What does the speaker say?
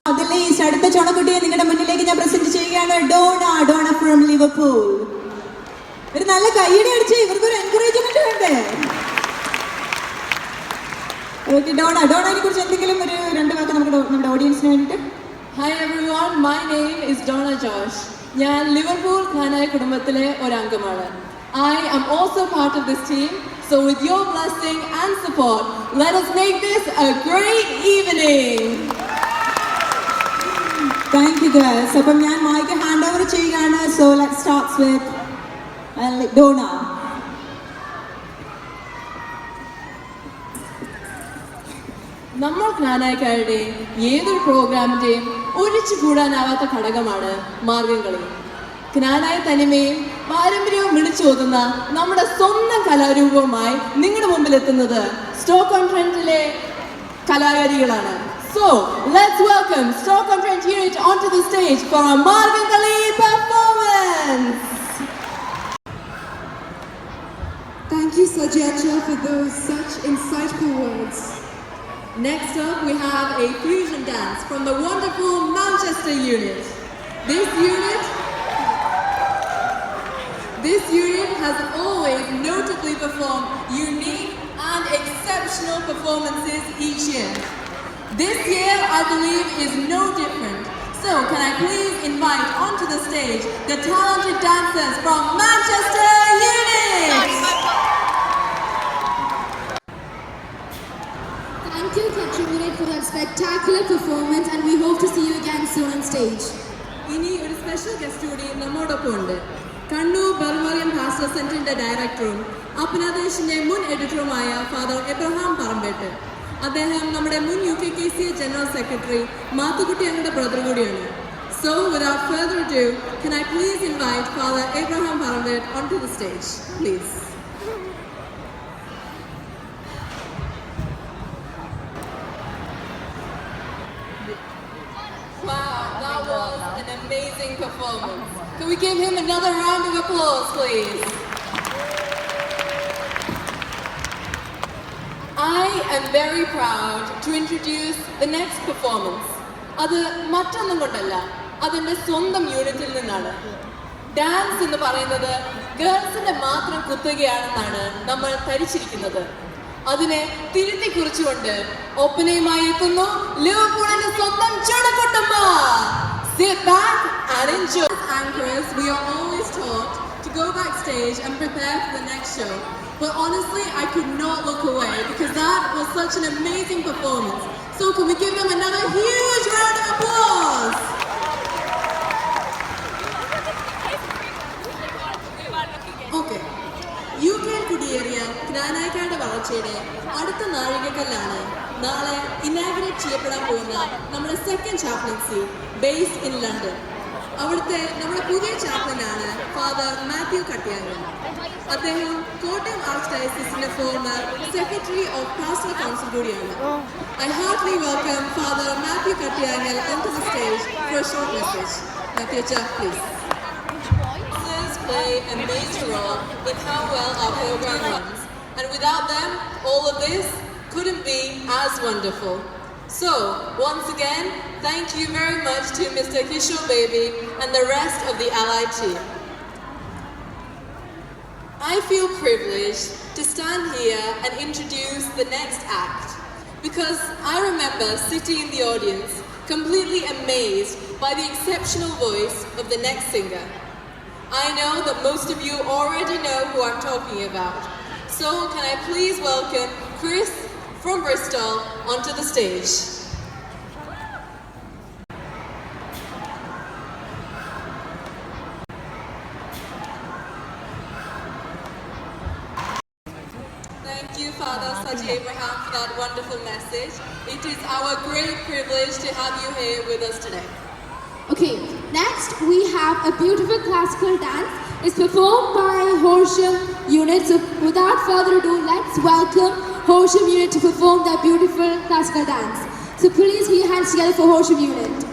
അടുത്ത ചോണക്കുട്ടിയെ നിങ്ങളുടെ മുന്നിലേക്ക് ഞാൻ പ്രസന്റ് ചെയ്യുകയാണ്. Donna from Liverpool. ഒരു നല്ല കൈയ്യടി അടിച്ച് ഇവർക്കൊരു എൻകറേജ്മെന്റ് വേണ്ടേ? ഓക്കെ, ഡോണയെ കുറിച്ച് എന്തെങ്കിലും ഒരു രണ്ട് വാക്ക് നമ്മുടെ ഓഡിയൻസിന് വേണ്ടിയിട്ട്. Hi everyone, my name is Donna Josh. ഞാൻ ലിവർപൂൾ ഖാനായ കുടുംബത്തിലെ ഒരു അംഗമാണ്. I am also part of this team, so with your blessing and support, let us make this a great evening. Thank you guys. അപ്പം ഞാൻ mic hand over ചെയ്യുകയാണ്. So let's start with Donna. നമ്മൾ ജ്ഞാനായക്കാരുടെ ഏതൊരു പ്രോഗ്രാമിന്റെയും ഒഴിച്ചു കൂടാനാവാത്ത ഘടകമാണ് മാർഗംകളി. ജ്ഞാനായ തനിമയും പാരമ്പര്യവും വിളിച്ചോതുന്ന നമ്മുടെ സ്വന്തം കലാരൂപവുമായി നിങ്ങളുടെ മുമ്പിൽ എത്തുന്നത് സ്റ്റോക്ക്-ഓൺ-ട്രെന്റിലെ കലാകാരികളാണ്. So let's welcome Stoke-on-Trent unit onto the stage for a Margamkali performance. Thank you, Sajacha, for those such insightful words. Next up, we have a fusion dance from the wonderful Manchester unit. This unit has always notably performed unique and exceptional performances each year. This year, I believe, is no different. So, can I please invite onto the stage the talented dancers from Manchester unit? Thank you, Country Unit, for that spectacular performance, and we hope to see you again soon on stage. ഇനി ഒരു special guest കൂടി നമ്മോടൊപ്പം ഉണ്ട്. Kannur ബർമറിയം pastor സെന്ററിന്റെ ഡയറക്ടറും അപ്നാദേശിന്റെ മുൻ എഡിറ്ററുമായ father Abraham Parambett. അദ്ദേഹം നമ്മുടെ മുൻ UKKC ജനറൽ സെക്രട്ടറി മാത്തുക്കുട്ടി ഞങ്ങളുടെ ബ്രദർ കൂടിയാണ്. So, without further ado, can I please invite Father Abraham Parambet onto the stage, please. Wow, that was an amazing performance. Can we give him another round of applause, please? I am very proud to introduce the next performance. അത് മറ്റൊന്നും കൊണ്ടല്ല, അതിൻ്റെ സ്വന്തം യൂണിറ്റിൽ നിന്നാണ്. Dance എന്ന് പറയുന്നത് ഗേൾസിന്റെ മാത്രം കുത്തുകയാണെന്നാണ് നമ്മൾ ധരിച്ചിരിക്കുന്നത്. അതിനെ തിരുത്തി കുറിച്ചുകൊണ്ട് ഒപ്പനയുമായി എത്തുന്നു ലിവർപൂളിന്റെ സ്വന്തം ചുണക്കുട്ടമ്മ. Sit back and enjoy. As anchors, we are always taught to go backstage and prepare for the next show. But honestly, I could not look away because that was such an amazing performance. So can we give them another huge round of applause? Okay. UK കുടിയേറിയ ജ്ഞാനായക്കാരുടെ വളർച്ചയുടെ അടുത്ത നാഴികക്കല്ലാണ് നാളെ inaugurate ചെയ്യപ്പെടാൻ പോകുന്ന നമ്മുടെ second chaplaincy based in London. അവിടുത്തെ നമ്മുടെ പുതിയ ചാപ്ലനാണ് ഫാദർ മാത്യു കട്ടിയാങ്ങൽ. അദ്ദേഹം കോട്ടയം ആർച്ച് ഡയസിസിന്റെ former secretary of pastoral council കൂടിയാണ്. I heartily welcome Father Matthew Kattiyangal onto the stage for a short message. Matthew, please. Dancers play a major role in how well our program runs, and without them, all of this couldn't be as wonderful. So, once again, thank you very much to Mr. Kishore Baby and the rest of the Allied team. I feel privileged to stand here and introduce the next act because I remember sitting in the audience completely amazed by the exceptional voice of the next singer. I know that most of you already know who I'm talking about. So, can I please welcome Chris from Bristol onto the stage. Thank you, Father Saji Abraham, for that wonderful message. It is our great privilege to have you here with us today. Okay, next we have a beautiful classical dance. It's performed by Horsham unit. So without further ado, let's welcome Horsham unit to perform that beautiful classical dance. So please put your hands together for Horsham unit.